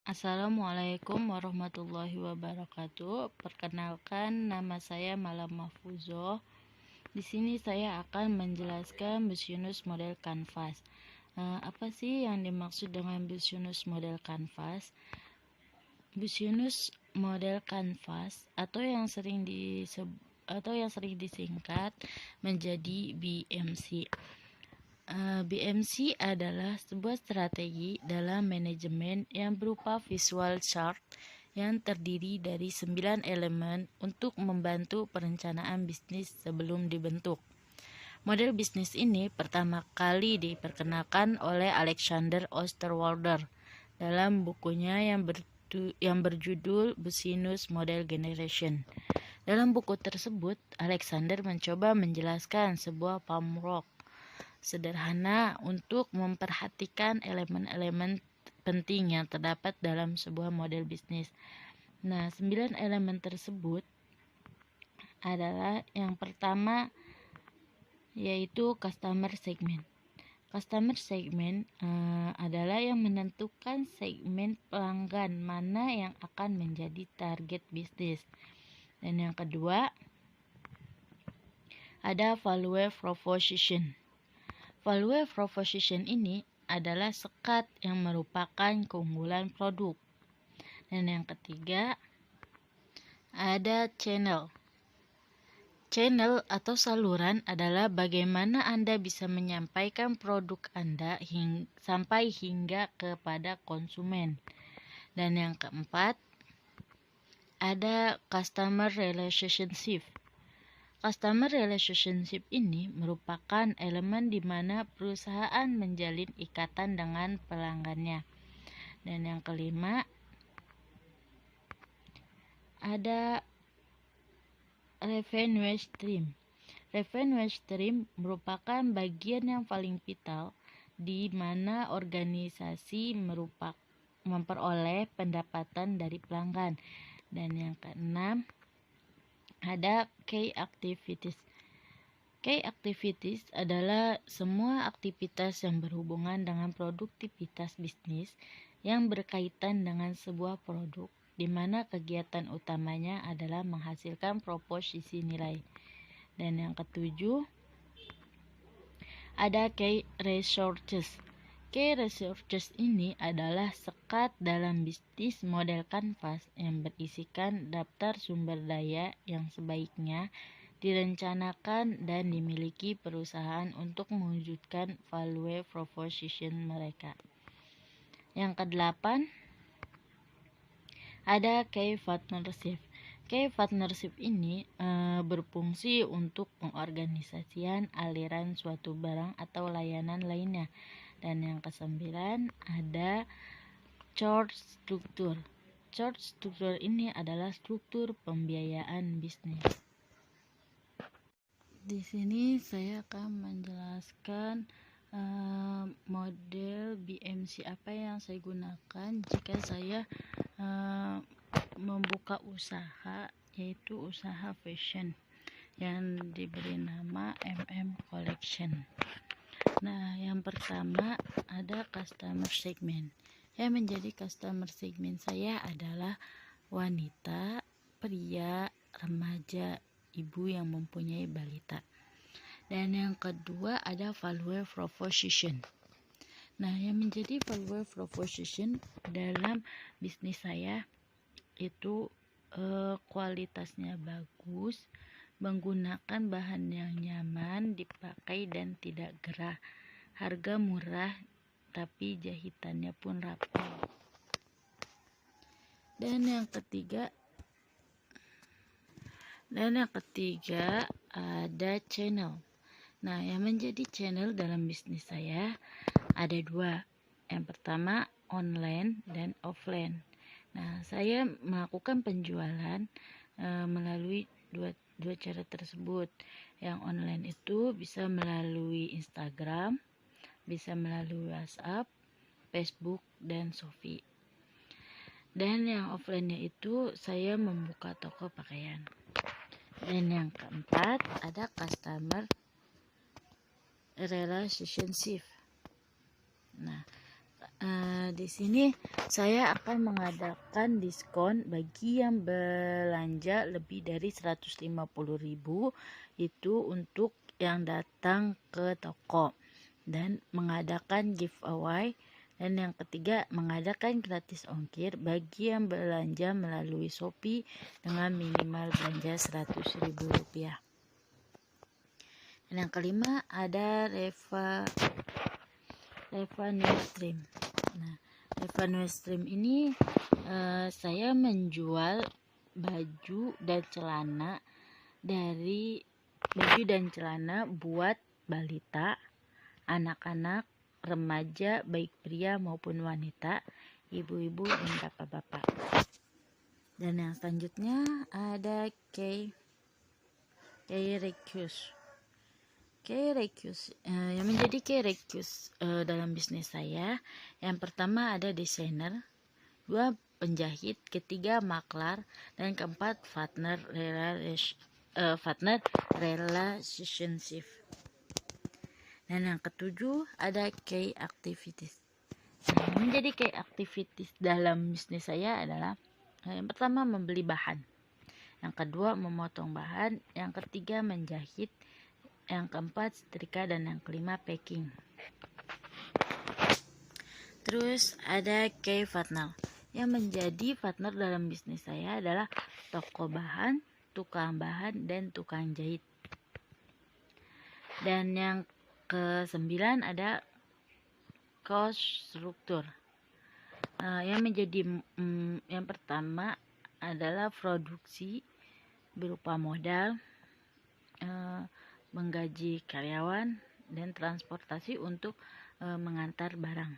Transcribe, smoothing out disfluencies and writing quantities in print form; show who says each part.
Speaker 1: Assalamualaikum warahmatullahi wabarakatuh. Perkenalkan, nama saya Malam Mahfuzoh. Di sini saya akan menjelaskan Business Model Canvas. Apa sih yang dimaksud dengan Business Model Canvas? Business Model Canvas atau yang sering disingkat menjadi BMC. BMC adalah sebuah strategi dalam manajemen yang berupa visual chart yang terdiri dari 9 elemen untuk membantu perencanaan bisnis sebelum dibentuk. Model bisnis ini pertama kali diperkenalkan oleh Alexander Osterwalder dalam bukunya yang berjudul Business Model Generation. Dalam buku tersebut, Alexander mencoba menjelaskan sebuah framework sederhana untuk memperhatikan elemen-elemen penting yang terdapat dalam sebuah model bisnis. Nah, 9 elemen tersebut adalah yang pertama yaitu customer segment. Customer segment adalah yang menentukan segmen pelanggan mana yang akan menjadi target bisnis. Dan yang kedua ada value proposition. Value proposition ini adalah sekat yang merupakan keunggulan produk. Dan yang ketiga, ada channel. Channel atau saluran adalah bagaimana Anda bisa menyampaikan produk Anda sampai hingga kepada konsumen. Dan yang keempat, ada customer relationship. Customer relationship ini merupakan elemen di mana perusahaan menjalin ikatan dengan pelanggannya. Dan yang kelima, ada revenue stream. Revenue stream merupakan bagian yang paling vital di mana organisasi memperoleh pendapatan dari pelanggan. Dan yang keenam, ada key activities. Key activities adalah semua aktivitas yang berhubungan dengan produktivitas bisnis yang berkaitan dengan sebuah produk, di mana kegiatan utamanya adalah menghasilkan proposisi nilai. Dan yang ketujuh, ada key resources. Key resources ini adalah sekat dalam bisnis model Canvas yang berisikan daftar sumber daya yang sebaiknya direncanakan dan dimiliki perusahaan untuk mewujudkan value proposition mereka. Yang kedelapan, ada key partnership. Key partnership ini berfungsi untuk pengorganisasian aliran suatu barang atau layanan lainnya. Dan yang kesembilan, ada chart struktur. Chart struktur ini adalah struktur pembiayaan bisnis. Di sini saya akan menjelaskan model BMC apa yang saya gunakan jika saya membuka usaha, yaitu usaha fashion yang diberi nama MM Collection. Nah, yang pertama ada customer segment. Yang menjadi customer segment saya adalah wanita, pria, remaja, ibu yang mempunyai balita. Dan yang kedua ada value proposition. Nah, yang menjadi value proposition dalam bisnis saya itu kualitasnya bagus, menggunakan bahan yang nyaman dipakai dan tidak gerah, harga murah tapi jahitannya pun rapi. Dan yang ketiga ada channel. Nah, yang menjadi channel dalam bisnis saya ada dua. Yang pertama online dan offline. Nah, saya melakukan penjualan melalui dua cara tersebut. Yang online itu bisa melalui Instagram, bisa melalui WhatsApp, Facebook, dan Shopee. Dan yang offline-nya itu saya membuka toko pakaian. Dan yang keempat ada customer relationship. Nah, Di sini saya akan mengadakan diskon bagi yang belanja lebih dari 150.000, itu untuk yang datang ke toko, dan mengadakan giveaway. Dan yang ketiga, mengadakan gratis ongkir bagi yang belanja melalui Shopee dengan minimal belanja Rp100.000. Dan yang kelima ada revenue stream. Nah, revenue stream ini saya menjual baju dan celana buat balita, anak-anak, remaja, baik pria maupun wanita, ibu-ibu dan bapak-bapak. Dan yang selanjutnya ada yang menjadi key request dalam bisnis saya. Yang pertama ada desainer, 2 penjahit, ketiga maklar, dan keempat partner relationship. Dan yang ketujuh ada key activities. Yang menjadi key activities dalam bisnis saya adalah yang pertama membeli bahan, yang kedua memotong bahan, yang ketiga menjahit, yang keempat setrika, dan yang kelima packing. Terus ada key partner. Yang menjadi partner dalam bisnis saya adalah toko bahan, tukang bahan, dan tukang jahit. Dan yang ke-9 ada cost struktur. Yang menjadi yang pertama adalah produksi berupa modal, menggaji karyawan, dan transportasi untuk mengantar barang.